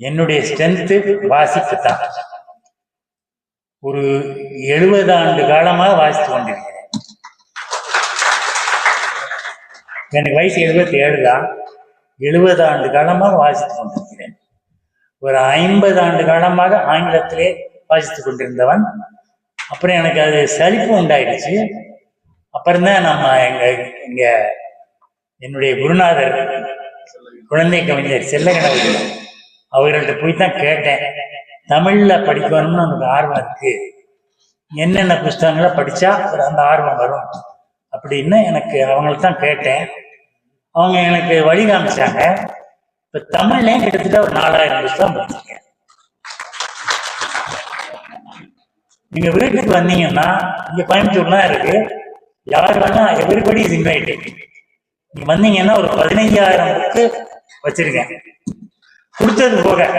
என்னுடைய ஸ்ட்ரென்த்து வாசிப்பு தான். ஒரு 70 ஆண்டு காலமாக வாசித்து கொண்டிருக்கிறேன். எனக்கு வயசு 77 தான். 70 ஆண்டு காலமாக வாசித்துக் கொண்டிருக்கிறேன். ஒரு 50 ஆண்டு காலமாக ஆங்கிலத்திலே வாசித்துக் கொண்டிருந்தவன். அப்புறம் எனக்கு அது சலிப்பு உண்டாயிடுச்சு. அப்புறம்தான் நம்ம இங்க என்னுடைய குருநாதர் குழந்தை கவிஞர் செல்லகணவர்கள் அவர்கள்ட்ட போய் தான் கேட்டேன், தமிழ்ல படிக்கணும்னு எனக்கு ஆர்வம் இருக்கு, என்னென்ன புஸ்தகங்களை படிச்சா அந்த ஆர்வம் வரும் அப்படின்னு எனக்கு அவங்கள்ட்ட தான் கேட்டேன். அவங்க எனக்கு வழி காமிச்சாங்க. இப்ப தமிழ்லயும் கிட்டத்தட்ட ஒரு 4000 புஸ்தகம் படிச்சிருக்கேன். நீங்க வீட்டுக்கு வந்தீங்கன்னா இங்க கோயம்புத்தூர்லாம் இருக்கு, யார் வேணா எவ்ரிபடி இஸ் இன்வைட்டட். நீங்க வந்தீங்கன்னா ஒரு 15,000 புக்கு வச்சிருக்கேன், கொடுத்தது போக.